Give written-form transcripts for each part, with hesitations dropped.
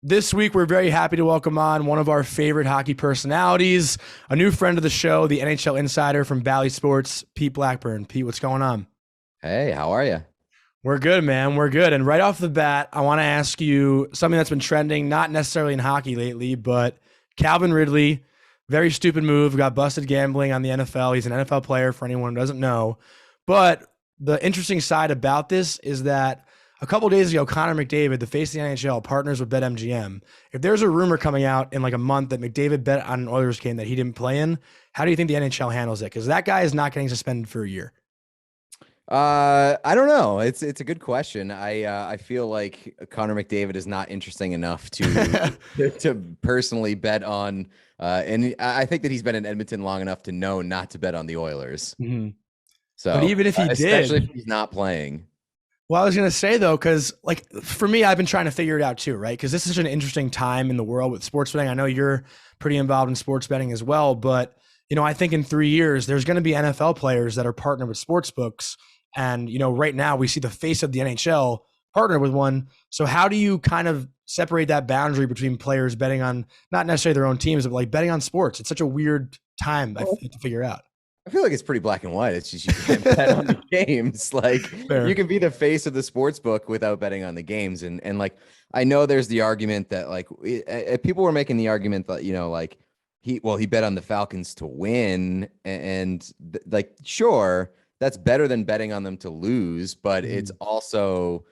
This week, we're very happy to welcome on one of our favorite hockey personalities, a new friend of the show, the NHL Insider from Bally Sports, Pete Blackburn. Pete, what's going on? Hey, how are you? We're good, man. We're good. And right off the bat, I want to ask you something that's been trending, not necessarily in hockey lately, but Calvin Ridley, very stupid move, got busted gambling on the NFL. He's an NFL player for anyone who doesn't know. But the interesting side about this is that a couple days ago, Connor McDavid, the face of the NHL, partners with BetMGM. If there's a rumor coming out in like a month that McDavid bet on an Oilers game that he didn't play in, how do you think the NHL handles it? Because that guy is not getting suspended for a year. I don't know. It's a good question. I feel like Connor McDavid is not interesting enough to to personally bet on. And I think that he's been in Edmonton long enough to know not to bet on the Oilers. Mm-hmm. But So even if he especially did, if he's not playing. well, I was going to say though, because like for me, I've been trying to figure it out too, right? Because this is such an interesting time in the world with sports betting. I know you're pretty involved in sports betting as well, but I think in 3 years there's going to be NFL players that are partnered with sports books, and right now we see the face of the NHL partner with one. So how do you kind of separate that boundary between players betting on not necessarily their own teams, but like betting on sports? It's such a weird time to figure out. I feel like it's pretty black and white. It's just you can't bet on the games. Like Fair. you can be the face of the sports book without betting on the games. And like I know there's the argument that like people were making the argument that like he bet on the Falcons to win and like sure that's better than betting on them to lose, but it's also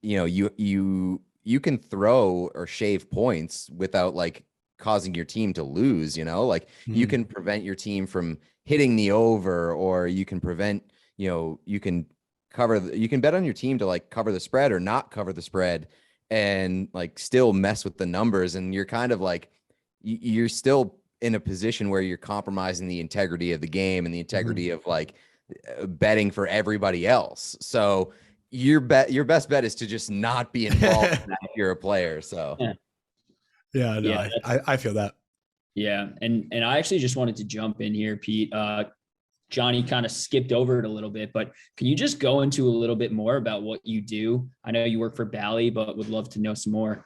you can throw or shave points without like causing your team to lose, like you can prevent your team from hitting the over, or you can prevent, you can you can bet on your team to like cover the spread or not cover the spread and like still mess with the numbers. And you're kind of like, you're still in a position where you're compromising the integrity of the game and the integrity of like betting for everybody else. So your best bet is to just not be involved in that if you're a player. So Yeah. Yeah, no, Yeah, I feel that. yeah, and I actually just wanted to jump in here, Pete. Johnny kind of skipped over it a little bit, but can you just go into a little bit more about what you do? I know you work for Bally, but would love to know some more.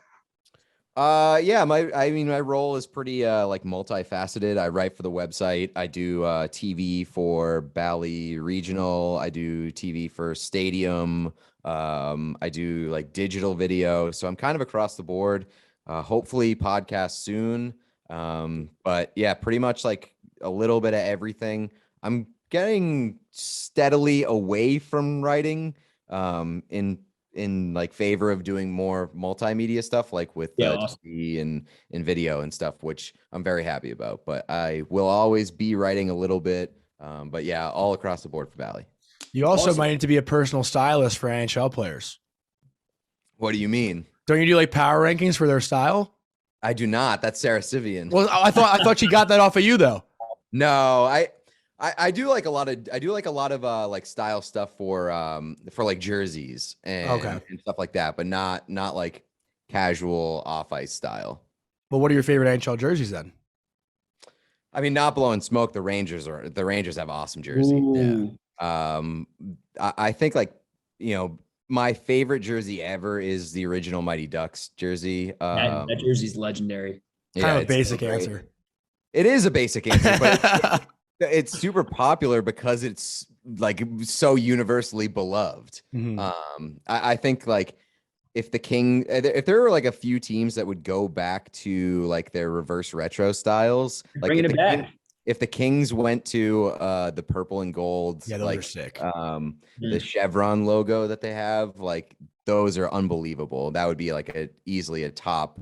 yeah, my role is pretty like multifaceted. I write for the website. I do TV for Bally Regional. I do TV for Stadium. I do like digital video. So I'm kind of across the board. Hopefully podcast soon. But yeah, pretty much like a little bit of everything. I'm getting steadily away from writing in like favor of doing more multimedia stuff like with Yeah, awesome. TV and video and stuff, which I'm very happy about. But I will always be writing a little bit. But yeah, all across the board for Valley. You also Awesome. might need to be a personal stylist for NHL players. What do you mean? Don't you do like power rankings for their style? I do not. That's Sarah Sivian. Well, I thought she got that off of you though. No, I do like a lot of like style stuff for like jerseys and stuff like that, but not like casual off ice style. Well, what are your favorite NHL jerseys then? I mean, not blowing smoke. The Rangers have awesome jerseys. Ooh. I think like my favorite jersey ever is the original Mighty Ducks jersey. That jersey's legendary. Kind of a it's so basic great. answer. It is a basic answer, but it's super popular because it's like so universally beloved. I think like if there were like a few teams that would go back to like their reverse retro styles, like Bringing it back. if the Kings went to the purple and gold, Yeah, those like are sick. the Chevron logo that they have, like those are unbelievable. That would be like easily a top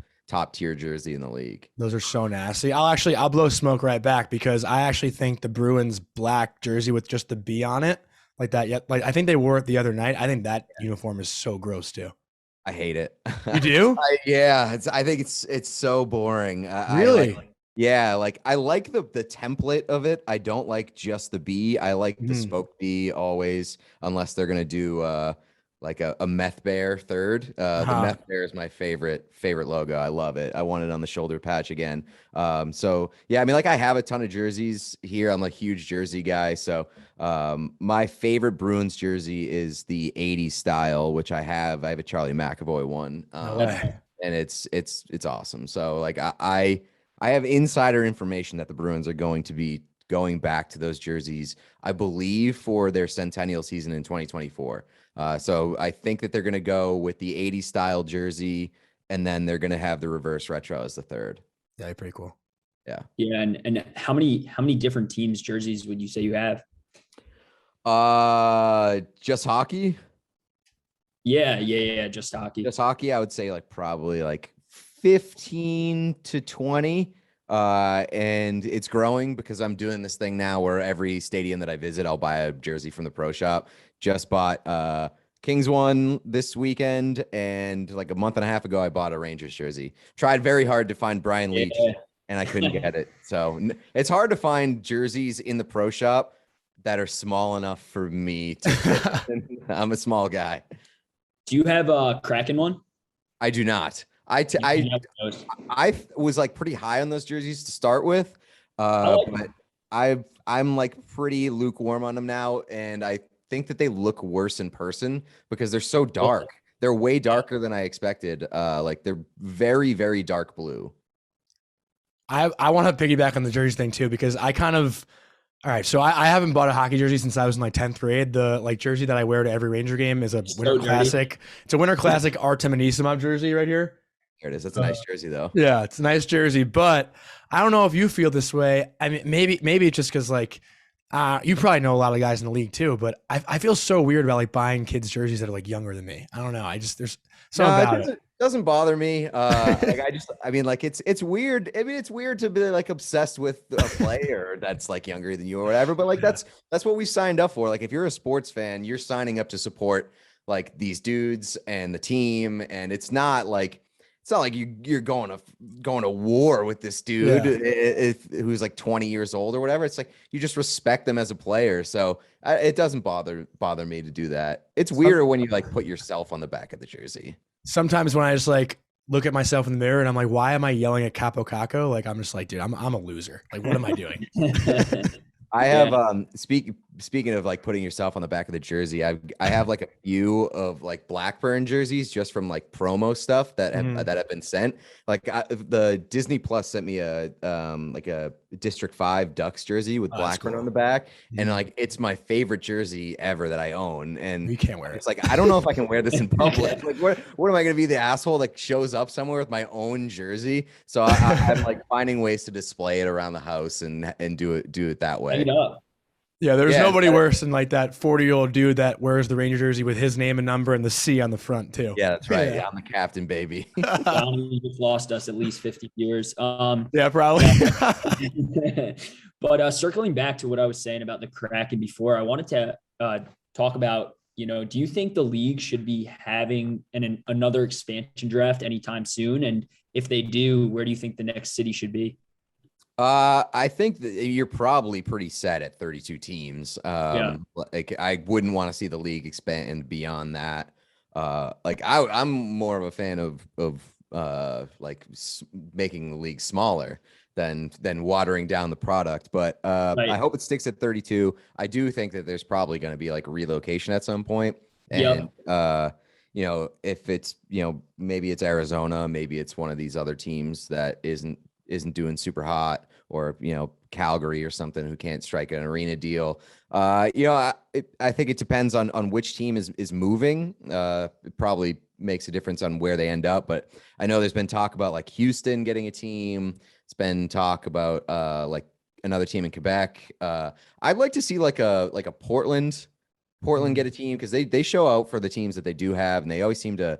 tier jersey in the league. Those are so nasty. I'll blow smoke right back because I actually think the Bruins black jersey with just the B on it, like that. Yeah, like I think they wore it the other night. I think that uniform is so gross too. I hate it. You do? Yeah, I think it's so boring. Really? Yeah, like I like the template of it. I don't like just the B. I like the Mhm. spoke B always, unless they're gonna do like a meth bear third. The meth bear is my favorite logo. I love it. I want it on the shoulder patch again. So yeah, I mean, like I have a ton of jerseys here. I'm a huge jersey guy. So my favorite Bruins jersey is the '80s style, which I have. I have a Charlie McAvoy one. No way. and it's awesome. So like I have insider information that the Bruins are going to be going back to those jerseys, I believe, for their centennial season in 2024. So I think that they're going to go with the 80s style jersey, and then they're going to have the reverse retro as the third. Yeah, pretty cool. Yeah. Yeah. And how many different teams jerseys would you say you have? Just hockey. Yeah. Just hockey. Just hockey. I would say like probably like 15 to 20. And it's growing because I'm doing this thing now where every stadium that I visit, I'll buy a jersey from the pro shop. Just bought Kings one this weekend, and like a month and a half ago, I bought a Rangers jersey. Tried very hard to find Brian Leach, and I couldn't get it. So it's hard to find jerseys in the pro shop that are small enough for me to fit. I'm a small guy. Do you have a Kraken one? I do not. I was like pretty high on those jerseys to start with, but I'm like pretty lukewarm on them now, and I think that they look worse in person because they're so dark. They're way darker than I expected. Like they're very, very dark blue. I want to piggyback on the jersey thing too, because all right, so I haven't bought a hockey jersey since I was in like 10th grade. The like jersey that I wear to every Ranger game is a Winter Classic. It's a Winter Classic Artem Anisimov jersy right here. There it is. That's a nice jersey though. Yeah, it's a nice jersey, but I don't know if you feel this way. I mean, maybe it's just because like you probably know a lot of guys in the league too, but I feel so weird about like buying kids jerseys that are like younger than me. I don't know. There's something about it. Doesn't bother me. Like I mean, like it's weird. I mean, it's weird to be like obsessed with a player that's like younger than you or whatever. But like that's what we signed up for. Like if you're a sports fan, you're signing up to support like these dudes and the team, and it's not like you're going to war with this dude who's like 20 years old or whatever. It's like you just respect them as a player. So it doesn't bother me to do that. It's weirder when you like put yourself on the back of the jersey. Sometimes when I just like look at myself in the mirror and I'm like, why am I yelling at Capo Caco? Like I'm just like, dude, I'm a loser. Like what am I doing? I have speaking of like putting yourself on the back of the jersey, I have like a few of like Blackburn jerseys just from like promo stuff that have been sent. Like the Disney Plus sent me a like a District 5 Ducks jersey with Blackburn on the back, and like it's my favorite jersy ever that I own. And you can't wear it. It's like I don't know if I can wear this in public. Like what am I going to be, the asshole that shows up somewhere with my own jersey? So I'm like finding ways to display it around the house and do it that way. Yeah, there's nobody worse than like that 40-year-old dude that wears the Ranger jersey with his name and number and the C on the front too. Yeah, that's right. Yeah, I'm the captain, baby. Donnie just lost us at least 50 viewers. Yeah, probably. But circling back to what I was saying about the Kraken before, I wanted to talk about, do you think the league should be having another expansion draft anytime soon? And if they do, where do you think the next city should be? I think that you're probably pretty set at 32 teams. Like I wouldn't want to see the league expand beyond that. Like I'm more of a fan of like making the league smaller than watering down the product. But I hope it sticks at 32. I do think that there's probably going to be like a relocation at some point. And if it's maybe it's Arizona, maybe it's one of these other teams that isn't doing super hot, or Calgary or something who can't strike an arena deal. I think it depends on which team is moving. It probably makes a difference on where they end up, but I know there's been talk about like Houston getting a team. It's been talk about like another team in Quebec. I'd like to see like a Portland get a team, because they show out for the teams that they do have, and they always seem to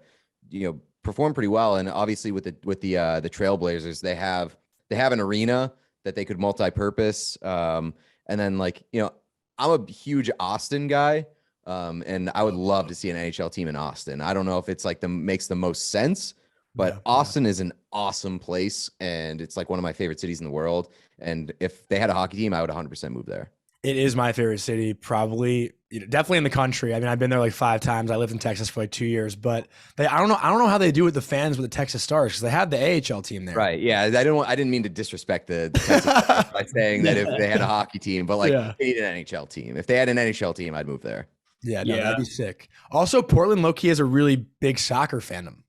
perform pretty well. And obviously with the Trailblazers, they have an arena that they could multi-purpose. And then like, I'm a huge Austin guy. And I would love to see an NHL team in Austin. I don't know if it's like makes the most sense, but Austin is an awesome place, and it's like one of my favorite cities in the world. And if they had a hockey team, I would 100% move there. It is my favorite city, probably, definitely in the country. I mean, I've been there like 5 times. I lived in Texas for like 2 years, but I don't know how they do with the fans with the Texas Stars, because they have the AHL team there. Right. Yeah. I didn't mean to disrespect the Texas Stars by saying that if they had a hockey team, but like they need an NHL team. If they had an NHL team, I'd move there. Yeah, that'd be sick. Also, Portland low-key has a really big soccer fandom.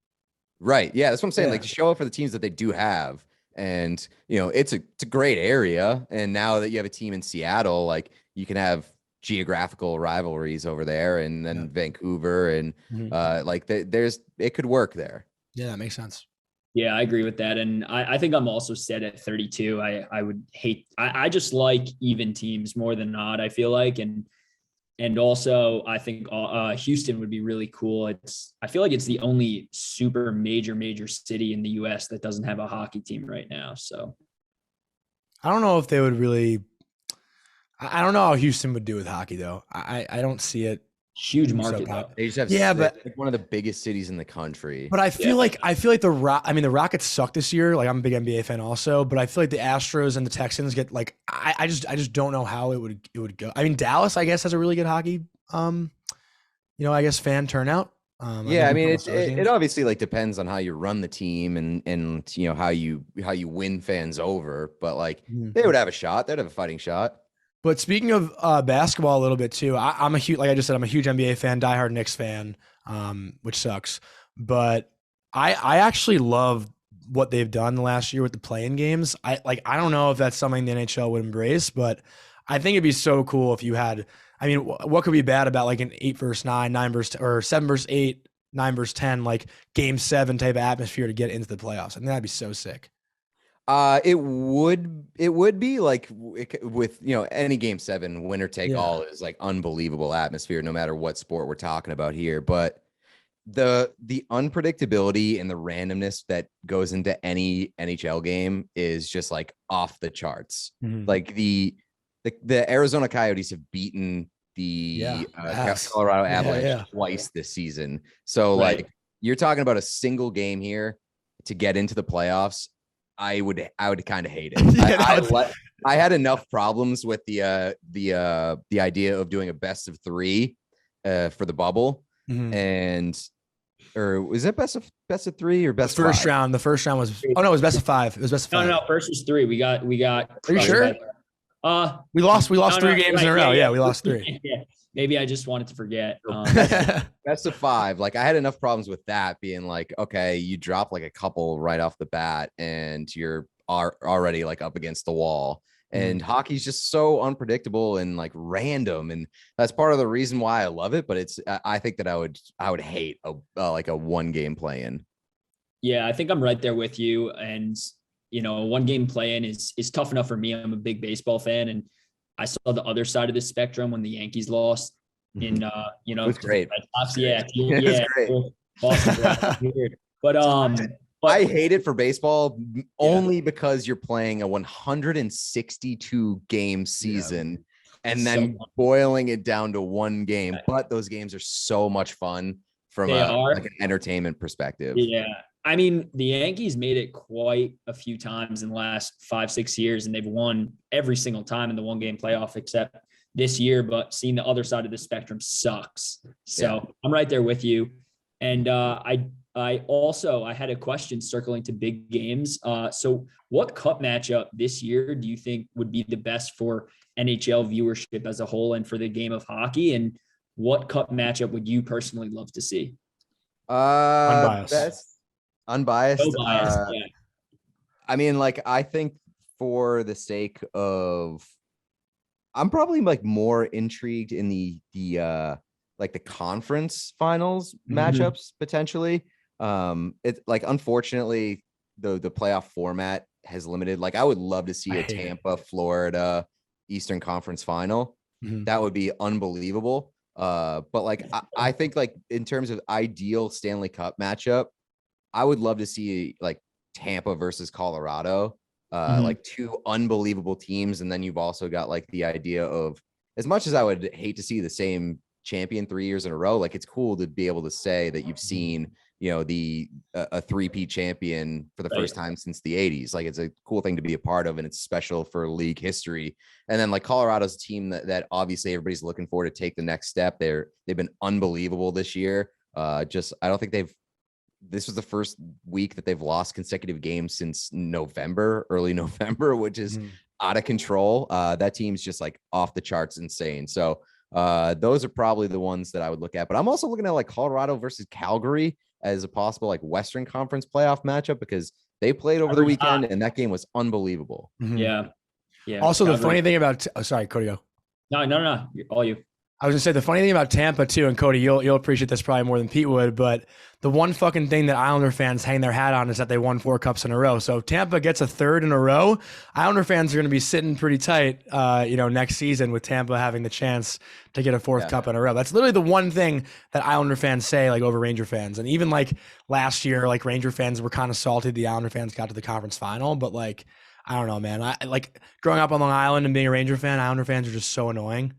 Right. Yeah, that's what I'm saying. Yeah. Like to show up for the teams that they do have. And it's a great area. And now that you have a team in Seattle, like you can have geographical rivalries over there, and then Vancouver, and it could work there. Yeah, that makes sense. Yeah, I agree with that. And I think I'm also set at 32. I would hate, I just like even teams more than odd, I feel like. And also I think Houston would be really cool. I feel like it's the only super major city in the US that doesn't have a hockey team right now. So I don't know if they would really, I don't know how Houston would do with hockey though. I don't see it. huge market though. They just have like one of the biggest cities in the country. But I feel like the Rockets suck this year. Like I'm a big NBA fan also, but I feel like the Astros and the Texans get like I just don't know how it would go. I mean Dallas I guess has a really good hockey I guess fan turnout. Yeah, I mean it obviously like depends on how you run the team and how you win fans over, but like they would have a shot. They'd have a fighting shot. But speaking of basketball a little bit too, I'm a huge, like I just said, I'm a huge NBA fan, diehard Knicks fan, which sucks. But I actually love what they've done the last year with the play-in games. I don't know if that's something the NHL would embrace, but I think it'd be so cool if you had. I mean, what could be bad about like an 8 versus 9, 9 versus 10, or 7 versus 8, 9 versus 10, like Game 7 type of atmosphere to get into the playoffs? I think that'd be so sick. It would be like with any Game 7 winner take all is like unbelievable atmosphere no matter what sport we're talking about here, but the unpredictability and the randomness that goes into any NHL game is just like off the charts. Like the Arizona Coyotes have beaten the Colorado Avalanche twice this season, so like you're talking about a single game here to get into the playoffs. I would kind of hate it. I had enough problems with the idea of doing a best of 3 for the bubble, or was it best of 3 or best first 5? round? The first round was it was best of 5. It was best of 5. No, first was 3. We got. Are you sure? We lost 3 games in a row. Yeah, we lost 3. Yeah. Maybe I just wanted to forget. Best of 5. Like I had enough problems with that being like, okay, you drop like a couple right off the bat and you're already like up against the wall. And hockey's just so unpredictable and like random, and that's part of the reason why I love it. But I think that I would hate like a 1-game play-in. Yeah, I think I'm right there with you. And a 1-game play-in is tough enough for me. I'm a big baseball fan, and I saw the other side of the spectrum when the Yankees lost in it was great. Yeah, Great. But I hate it for baseball only because you're playing a 162 game season and then boiling it down to 1 game. But those games are so much fun from like an entertainment perspective. Yeah. I mean, the Yankees made it quite a few times in the last 5-6 years, and they've won every single time in the 1-game playoff except this year. But seeing the other side of the spectrum sucks. So I'm right there with you. And I had a question circling to big games. So what cup matchup this year do you think would be the best for NHL viewership as a whole and for the game of hockey? And what cup matchup would you personally love to see? Unbiased. No bias, I mean, like, I think for the sake of, I'm probably like more intrigued in the like the conference finals matchups potentially. It's like, unfortunately, the playoff format has limited. Like, I would love to see a Tampa, Florida, Eastern Conference final. That would be unbelievable. But like, I think like in terms of ideal Stanley Cup matchup, I would love to see like Tampa versus Colorado, like 2 unbelievable teams. And then you've also got like the idea of, as much as I would hate to see the same champion 3 years in a row, like it's cool to be able to say that you've seen, a 3-peat champion for the first time since the 80s. Like, it's a cool thing to be a part of, and it's special for league history. And then like Colorado's a team that obviously everybody's looking for to take the next step. They've been unbelievable this year. I don't think this was the first week that they've lost consecutive games since early November, which is out of control. That team's just like off the charts insane. So those are probably the ones that I would look at. But I'm also looking at like Colorado versus Calgary. as a possible like Western Conference playoff matchup because they played over the weekend and that game was unbelievable. Yeah. Also, the funny thing about sorry, Cody, go. No. All you. I was gonna say the funny thing about Tampa too, and Cody, you'll appreciate this probably more than Pete would, but the one fucking thing that Islander fans hang their hat on is that they won 4 cups in a row. So if Tampa gets a 3rd in a row, Islander fans are gonna be sitting pretty tight, next season with Tampa having the chance to get a 4th cup in a row. That's literally the one thing that Islander fans say like over Ranger fans, and even like last year, like Ranger fans were kind of salty the Islander fans got to the conference final, but like I don't know, man. I like growing up on Long Island and being a Ranger fan. Islander fans are just so annoying.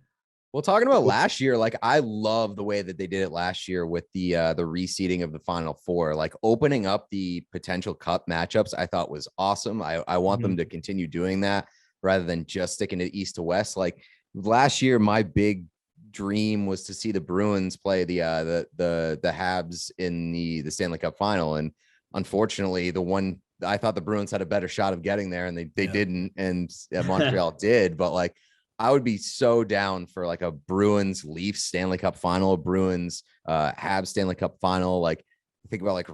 Well, talking about last year, like I love the way that they did it last year with the reseeding of the Final Four, like opening up the potential cup matchups. I thought was awesome. I want them to continue doing that rather than just sticking to east to west. Like last year, my big dream was to see the Bruins play the Habs in the Stanley Cup final, and unfortunately, I thought the Bruins had a better shot of getting there, and they didn't, and Montreal did, but like. I would be so down for like a Bruins Leafs Stanley Cup final, Bruins Habs Stanley Cup final. Like think about like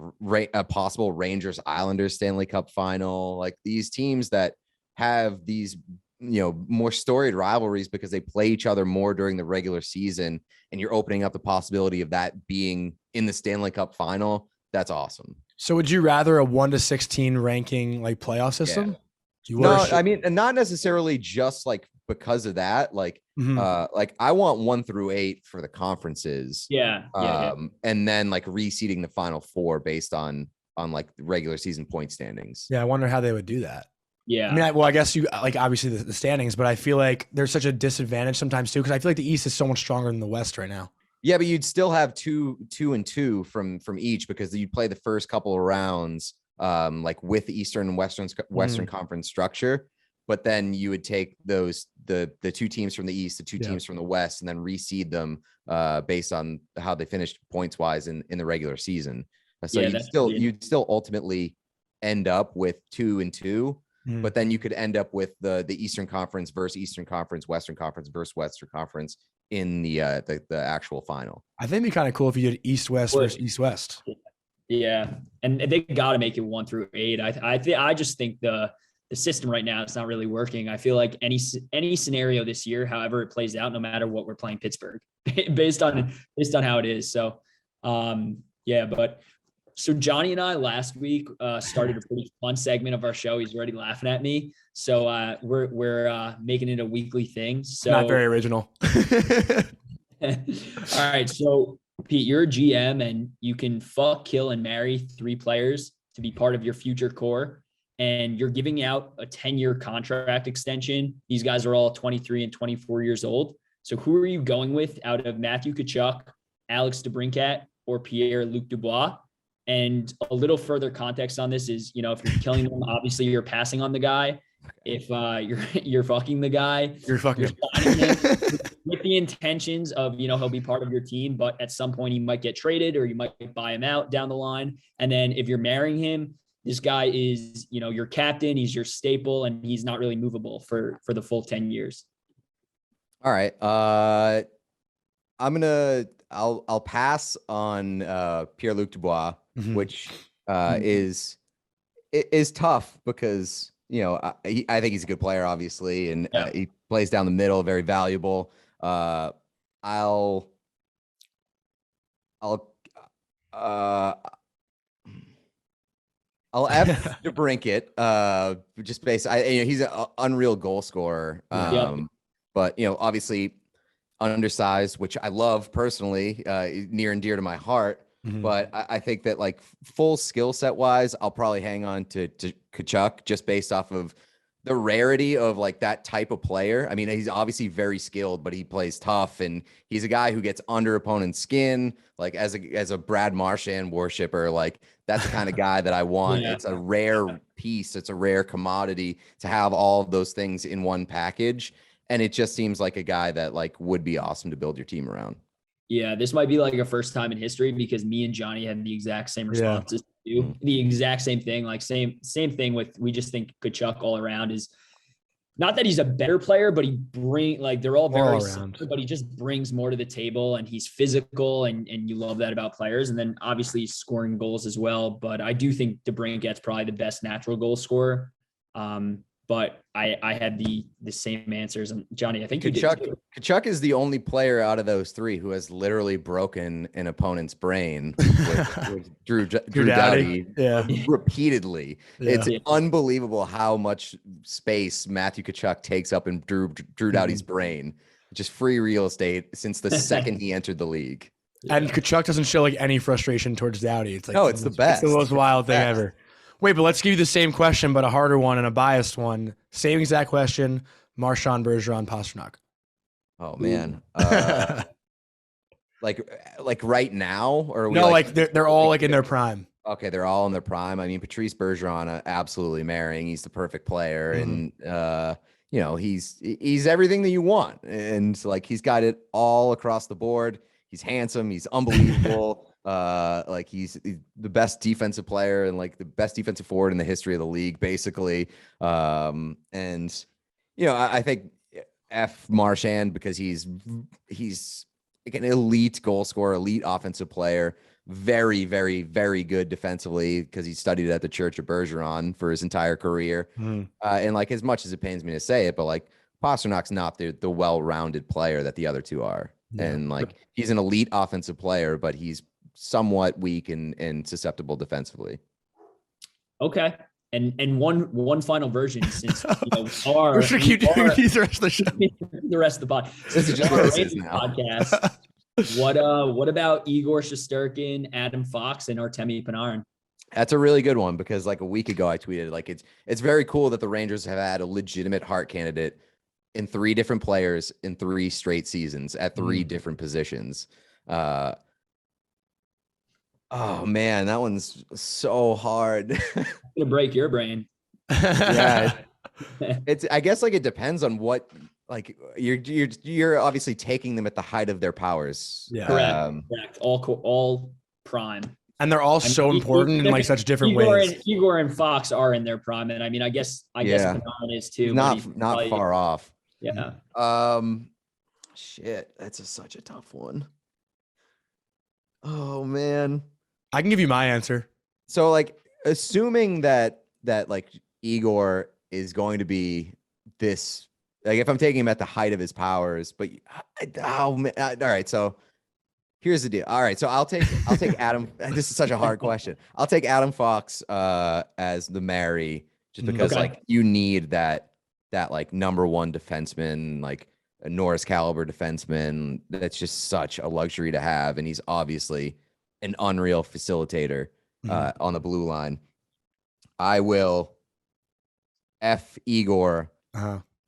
a possible Rangers Islanders Stanley Cup final. Like these teams that have these, more storied rivalries because they play each other more during the regular season, and you're opening up the possibility of that being in the Stanley Cup final. That's awesome. So would you rather a 1-16 ranking like playoff system? Yeah. No, I mean, and not necessarily just like because of that, like like I want 1 through 8 for the conferences. And then like reseeding the Final Four based on like regular season point standings. Yeah, I wonder how they would do that. Yeah. I mean, I guess you like obviously the standings, but I feel like there's such a disadvantage sometimes too, because I feel like the East is so much stronger than the West right now. Yeah, but you'd still have two and two from each because you'd play the first couple of rounds like with the Eastern and Western Conference structure. But then you would take the 2 teams from the East, the 2 teams from the West, and then reseed them based on how they finished points wise in the regular season. So you'd still ultimately end up with 2 and 2, but then you could end up with the Eastern Conference versus Eastern Conference, Western Conference versus Western Conference in the actual final. I think it'd be kind of cool if you did East-West versus East-West. Yeah, and they got to make it 1 through 8. I just think the system right now is not really working. I feel like any scenario this year, however it plays out, no matter what, we're playing Pittsburgh based on how it is. So, but so Johnny and I last week started a pretty fun segment of our show. He's already laughing at me. So we're making it a weekly thing. So not very original. All right. So Pete, you're a GM and you can fuck, kill, and marry 3 players to be part of your future core. And you're giving out a 10-year contract extension. These guys are all 23 and 24 years old. So who are you going with out of Matthew Tkachuk, Alex DeBrincat, or Pierre-Luc Dubois? And a little further context on this is, if you're killing them, obviously you're passing on the guy. If you're fucking the guy, you're fucking him with the intentions of, he'll be part of your team, but at some point he might get traded or you might buy him out down the line. And then if you're marrying him, this guy is, your captain, he's your staple, and he's not really movable for the full 10 years. All right. I'll pass on Pierre-Luc Dubois, which is tough because, I think he's a good player, obviously, and he plays down the middle, very valuable. I'll F DeBrincat, just based. He's an unreal goal scorer. But obviously undersized, which I love personally, near and dear to my heart. But I think that like full skill set wise, I'll probably hang on to Tkachuk just based off of the rarity of like that type of player. I mean, he's obviously very skilled, but he plays tough, and he's a guy who gets under opponent's skin. Like as a Brad Marchand worshiper, like that's the kind of guy that I want. It's a rare piece. It's a rare commodity to have all of those things in one package. And it just seems like a guy that like would be awesome to build your team around. Yeah, this might be like a first time in history because me and Johnny had the exact same responses. The exact same thing, like same thing with, we just think Tkachuk all around is not that he's a better player, but they're all very similar, around. but he just brings more to the table, and he's physical, and you love that about players. And then obviously he's scoring goals as well. But I do think DeBrincat's probably the best natural goal scorer. But I had the same answers. And Johnny, I think you did too. Kachuk is the only player out of those three who has literally broken an opponent's brain with Drew Doughty repeatedly. Yeah. It's unbelievable how much space Matthew Kachuk takes up in Drew Doughty's brain. Just free real estate since the second he entered the league. And Kachuk doesn't show like any frustration towards Doughty. It's like, no, it's the best. It's the most wild thing ever. Wait, but let's give you the same question, but a harder one and a biased one. Same exact question. Marchand, Bergeron, Pastrnak. Oh man. Like right now, or are we no, like they're all like in their prime. Okay, they're all in their prime. I mean, Patrice Bergeron, absolutely marrying. He's the perfect player, and he's everything that you want, and like he's got it all across the board. He's handsome. He's unbelievable. Like he's the best defensive player and like the best defensive forward in the history of the league, basically. And I think F Marchand because he's like an elite goal scorer, elite offensive player, very, very, very good defensively because he studied at the Church of Bergeron for his entire career. And like as much as it pains me to say it, but like Pasternak's not the well-rounded player that the other two are. Yeah. And like he's an elite offensive player, but he's somewhat weak and susceptible defensively. Okay. And one final version since we should keep doing these the rest of the show. The rest of the podcast. This is just podcast. What about Igor Shesterkin, Adam Fox, and Artemi Panarin? That's a really good one because like a week ago I tweeted like it's very cool that the Rangers have had a legitimate Hart candidate in 3 different players in 3 straight seasons at 3 different positions. Oh man, that one's so hard. It's gonna break your brain. Yeah. I guess like it depends on what like you're obviously taking them at the height of their powers. Yeah. Correct. All prime. And they're all so important in like such different ways. Igor and Fox are in their prime, and I mean, I guess Panarin is too. Not far off. Yeah. Shit, that's such a tough one. Oh man. I can give you my answer. So like assuming that like Igor is going to be this, like if I'm taking him at the height of his powers, but all right. So here's the deal. All right. So I'll take Adam. This is such a hard question. I'll take Adam Fox as the marry just because like you need that like number 1 defenseman, like a Norris caliber defenseman. That's just such a luxury to have. And he's obviously an unreal facilitator on the blue line. I will F Igor.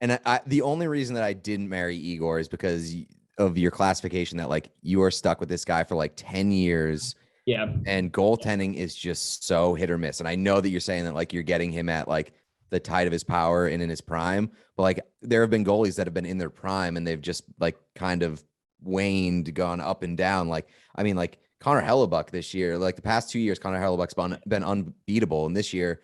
And the only reason that I didn't marry Igor is because of your classification that like you are stuck with this guy for like 10 years. Yeah. And goaltending is just so hit or miss. And I know that you're saying that like you're getting him at like the height of his power and in his prime, but like there have been goalies that have been in their prime and they've just like kind of waned, gone up and down. Like, I mean, like Connor Hellebuck this year, like the past 2 years, Connor Hellebuck's been unbeatable. And this year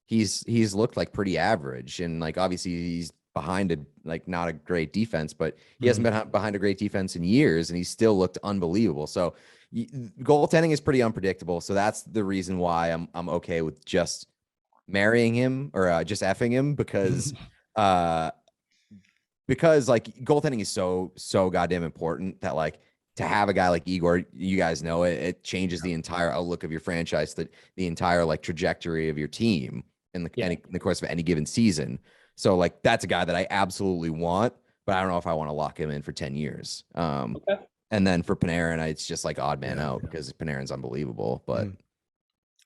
he's looked like pretty average. And like, obviously he's behind not a great defense, but he hasn't been behind a great defense in years and he's still looked unbelievable. So goaltending is pretty unpredictable. So that's the reason why I'm okay with just marrying him or just effing him because like goaltending is so goddamn important that like to have a guy like Igor, you guys know it changes the entire outlook of your franchise, the entire like trajectory of your team in the course of any given season. So like that's a guy that I absolutely want, but I don't know if I want to lock him in for 10 years. And then for Panarin, it's just like odd man out because Panarin's unbelievable. But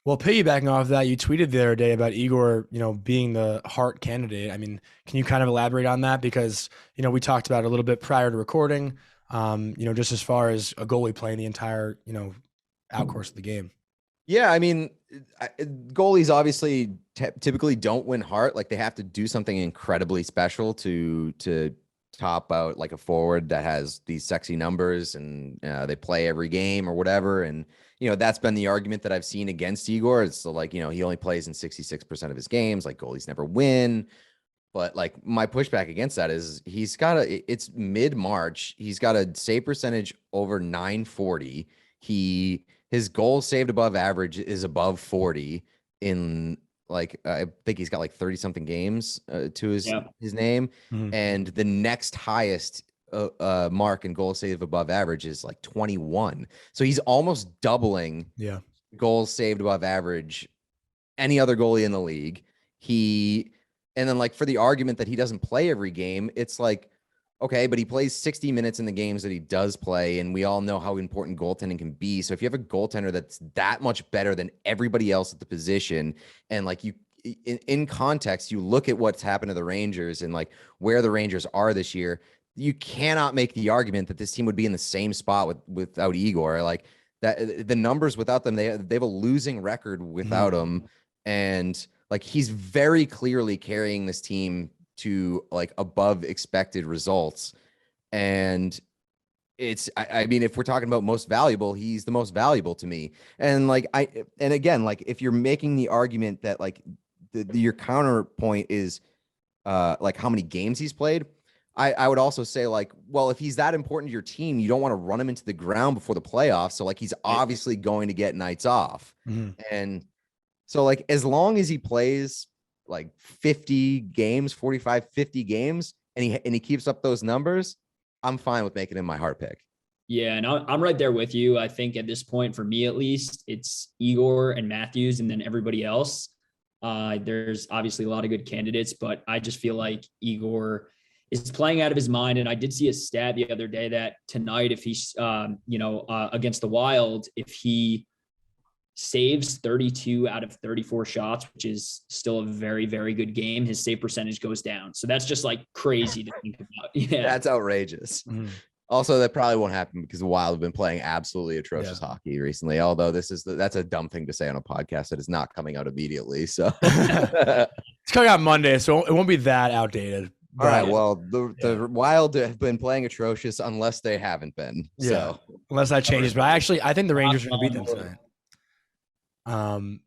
well, piggybacking off that, you tweeted the other day about Igor, being the Hart candidate. I mean, can you kind of elaborate on that? Because, we talked about it a little bit prior to recording, just as far as a goalie playing the entire, out course of the game. Yeah, I mean, goalies obviously typically don't win Hart. Like they have to do something incredibly special to top out like a forward that has these sexy numbers and they play every game or whatever. And, that's been the argument that I've seen against Igor. It's like, he only plays in 66% of his games. Like goalies never win. But like my pushback against that is it's mid-March. He's got a save percentage over 940. His goals saved above average is above 40 in like, I think he's got like 30 something games to his name. Mhm. And the next highest mark in goal save above average is like 21. So he's almost doubling goals saved above average any other goalie in the league. And then like for the argument that he doesn't play every game, it's like, okay, but he plays 60 minutes in the games that he does play. And we all know how important goaltending can be. So if you have a goaltender that's that much better than everybody else at the position, and like in context, you look at what's happened to the Rangers and like where the Rangers are this year, you cannot make the argument that this team would be in the same spot without Igor. Like that, the numbers without them, they have a losing record without him. And like, he's very clearly carrying this team to like above expected results. And I mean, if we're talking about most valuable, he's the most valuable to me. And like, and again, like if you're making the argument that like your counterpoint is like how many games he's played, I would also say like, well, if he's that important to your team, you don't want to run him into the ground before the playoffs. So like, he's obviously going to get nights off. And so like, as long as he plays like 50 games, 45, 50 games, and he keeps up those numbers, I'm fine with making him my heart pick. Yeah, and I'm right there with you. I think at this point, for me at least, it's Igor and Matthews, and then everybody else. There's obviously a lot of good candidates, but I just feel like Igor is playing out of his mind. And I did see a stat the other day that tonight, if he's, against the Wild, if he saves 32 out of 34 shots, which is still a very, very good game, his save percentage goes down. So that's just like crazy to think about. Yeah, that's outrageous. Also, that probably won't happen because the Wild have been playing absolutely atrocious hockey recently. Although that's a dumb thing to say on a podcast that is not coming out immediately. So it's coming out Monday, so it won't be that outdated. All right. Well, the Wild have been playing atrocious unless they haven't been. So unless that changes, but I think the Rangers are going to beat them tonight.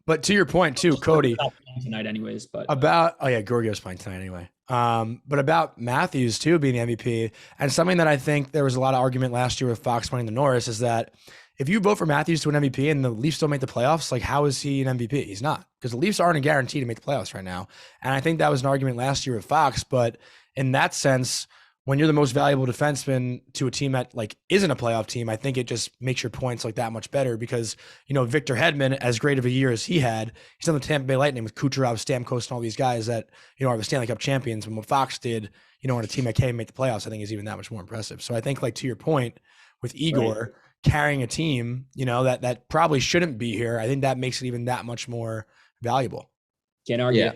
But to your point too, Cody, tonight anyways, but Georgiev's playing tonight anyway. But about Matthews too being the MVP, and something that I think there was a lot of argument last year with Fox winning the Norris is that if you vote for Matthews to an MVP and the Leafs don't make the playoffs, like how is he an MVP? He's not, because the Leafs aren't a guarantee to make the playoffs right now. And I think that was an argument last year with Fox, but in that sense, when you're the most valuable defenseman to a team that like isn't a playoff team, I think it just makes your points like that much better because, Victor Hedman, as great of a year as he had, he's on the Tampa Bay Lightning with Kucherov, Stamkos, and all these guys that, are the Stanley Cup champions. And what Fox did, on a team that can't make the playoffs, I think is even that much more impressive. So I think like to your point with Igor carrying a team, that probably shouldn't be here, I think that makes it even that much more valuable. Can't argue.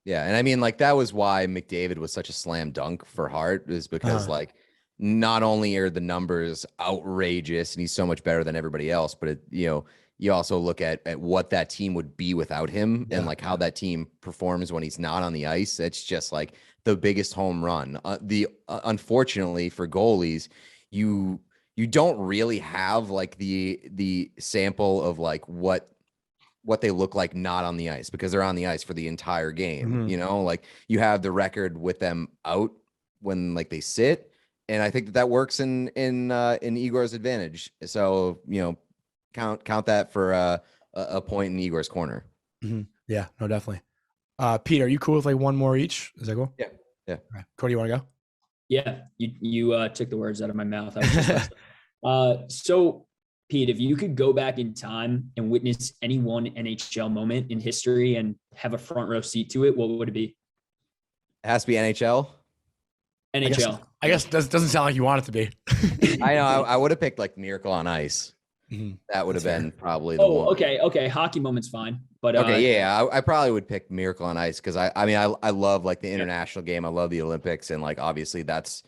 Yeah. And I mean, like, that was why McDavid was such a slam dunk for Hart, is because like, not only are the numbers outrageous and he's so much better than everybody else, but you also look at what that team would be without him and like how that team performs when he's not on the ice. It's just like the biggest home run. Unfortunately for goalies, you don't really have like the sample of like what they look like not on the ice, because they're on the ice for the entire game. Like you have the record with them out when like they sit, and I think that works in Igor's advantage. So count that for a point in Igor's corner. Yeah, no, definitely. Pete, are you cool with like one more each? Is that cool? Yeah. Right. Cody, you want to go? Yeah, you took the words out of my mouth. So Pete, if you could go back in time and witness any one NHL moment in history and have a front row seat to it, what would it be? It has to be NHL. I guess doesn't sound like you want it to be. I know. I would have picked like Miracle on Ice. That would have been probably the one. Okay. Hockey moment's fine, but I probably would pick Miracle on Ice because I love like the international game. I love the Olympics, and like obviously that's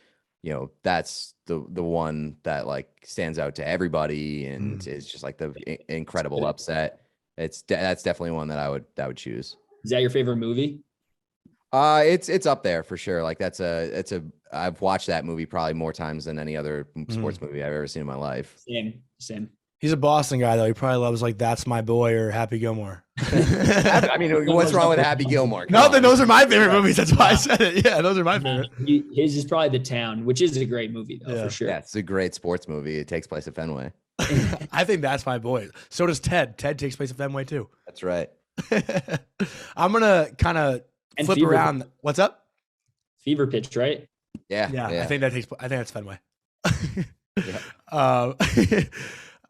the one that like stands out to everybody, and it's just like the incredible upset. That's definitely one that I would choose. Is that your favorite movie? It's up there for sure. Like I've watched that movie probably more times than any other sports movie I've ever seen in my life. Same. He's a Boston guy though. He probably loves like "That's My Boy" or Happy Gilmore. I mean, what's wrong with Happy Gilmore? Nothing. Those are my favorite movies. That's why I said it. Yeah, those are my favorite. His is probably The Town, which is a great movie though, for sure. Yeah, it's a great sports movie. It takes place at Fenway. I think "That's My Boy." So does Ted. Ted takes place at Fenway too. That's right. I'm gonna kind of flip around. What's up? Fever Pitch, right? Yeah. I think that's Fenway.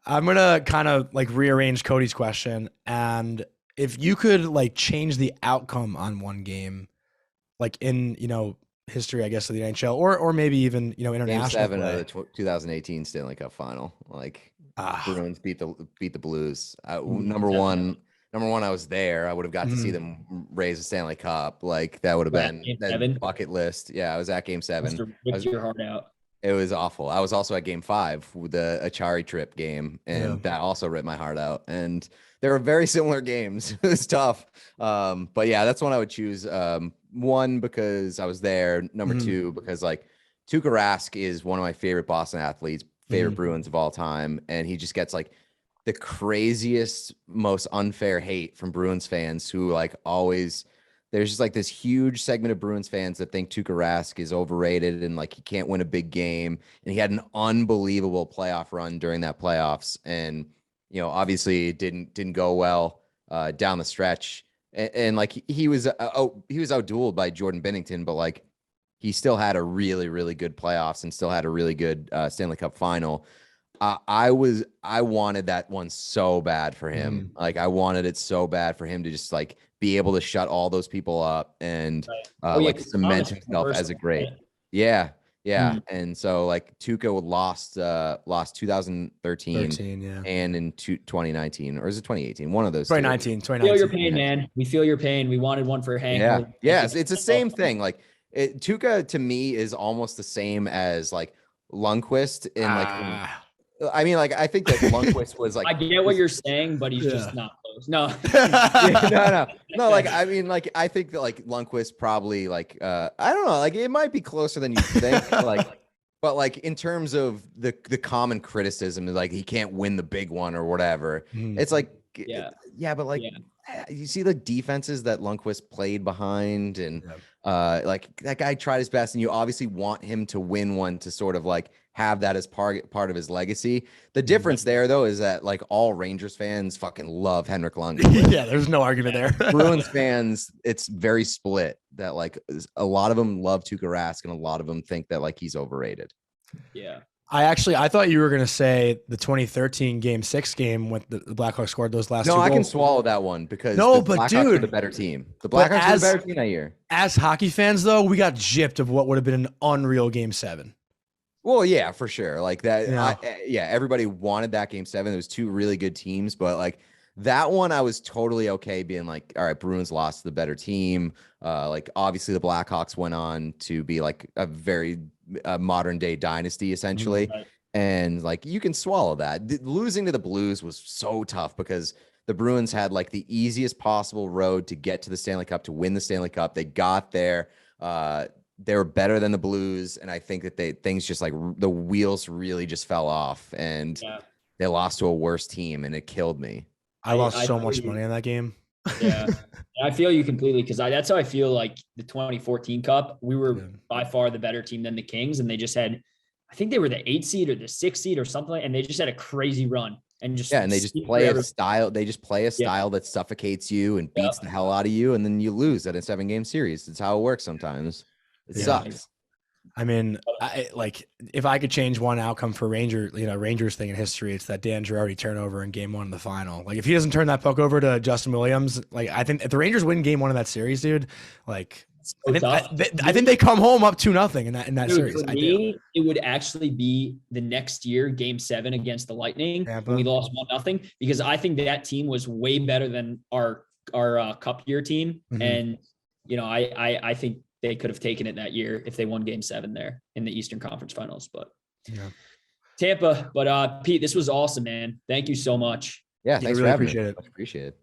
I'm gonna kind of like rearrange Cody's question, and if you could like change the outcome on one game, like in history, I guess, of the NHL, or maybe even international. Game 7 play. of the 2018 Stanley Cup Final. Like Bruins beat the Blues. Number one, I was there. I would have got to see them raise the Stanley Cup. Like that would have been that bucket list. Yeah, I was at Game 7. Ripped your heart out. It was awful. I was also at Game 5 with the Achari trip game, and that also ripped my heart out. And they were very similar games. It was tough. But yeah, that's one I would choose. One, because I was there. Number two, because like Tuukka Rask is one of my favorite Boston athletes, favorite Bruins of all time. And he just gets like the craziest, most unfair hate from Bruins fans who like always, there's just like this huge segment of Bruins fans that think Tuukka Rask is overrated and like he can't win a big game. And he had an unbelievable playoff run during that playoffs. And, obviously it didn't go well down the stretch. And like he was outdueled by Jordan Binnington, but like he still had a really, really good playoffs and still had a really good Stanley Cup final. I wanted that one so bad for him. Like I wanted it so bad for him to just like be able to shut all those people up and cement himself as a great. Yeah. And so like Tuukka lost 2013 and in 2019, or is it 2018? One of those. 2019. We feel your pain, man. We feel your pain. We wanted one for Hank. Yeah. Yes. It's the same thing. Like Tuukka to me is almost the same as like Lundqvist in like, I mean, like, I think that Lundqvist was like. I get what you're saying, but he's just not close. No. No. Like, I mean, like, I think that like Lundqvist probably like, I don't know, like it might be closer than you think. Like, but like in terms of the common criticism, like he can't win the big one or whatever. It's like, but like, you see the defenses that Lundqvist played behind, and like that guy tried his best, and you obviously want him to win one to sort of like have that as part of his legacy. The difference there though is that like all Rangers fans fucking love Henrik Lundqvist. Yeah, there's no argument there. Bruins fans, it's very split. That like a lot of them love Tuukka Rask and a lot of them think that like he's overrated. Yeah. I thought you were going to say the 2013 Game 6 game when the Blackhawks scored those last two goals. No, I can swallow that one because the Blackhawks were the better team. The Blackhawks were the better team that year. As hockey fans, though, we got gypped of what would have been an unreal Game 7. Well, yeah, for sure. Like that. Everybody wanted that Game 7. There was two really good teams, but like that one, I was totally okay being like, all right, Bruins lost to the better team. Like obviously the Blackhawks went on to be like a very modern day dynasty essentially. And like, you can swallow that. Losing to the Blues was so tough because the Bruins had like the easiest possible road to get to the Stanley Cup, to win the Stanley Cup. They got there. They were better than the Blues. And I think that things just like the wheels really just fell off, and they lost to a worse team, and it killed me. I lost so much money on that game. Yeah. I feel you completely, because that's how I feel like the 2014 Cup. We were by far the better team than the Kings, and they just had, I think they were the 8th seed or the 6th seed or something, and they just had a crazy run. And they just play a style. They just play a style that suffocates you and beats the hell out of you, and then you lose at a 7-game series. It's how it works sometimes. It sucks. I mean, if I could change one outcome for Rangers thing in history, it's that Dan Girardi turnover in Game 1 of the final. Like, if he doesn't turn that puck over to Justin Williams, like, I think if the Rangers win Game 1 of that series, dude, like, I think they come home up 2-0 in that series. For me, it would actually be the next year, Game 7 against the Lightning, when we lost 1-0, because I think that team was way better than our Cup year team, and I think they could have taken it that year if they won Game 7 there in the Eastern Conference Finals. But Tampa. But Pete, this was awesome, man. Thank you so much. Yeah, thanks for having me. Appreciate it.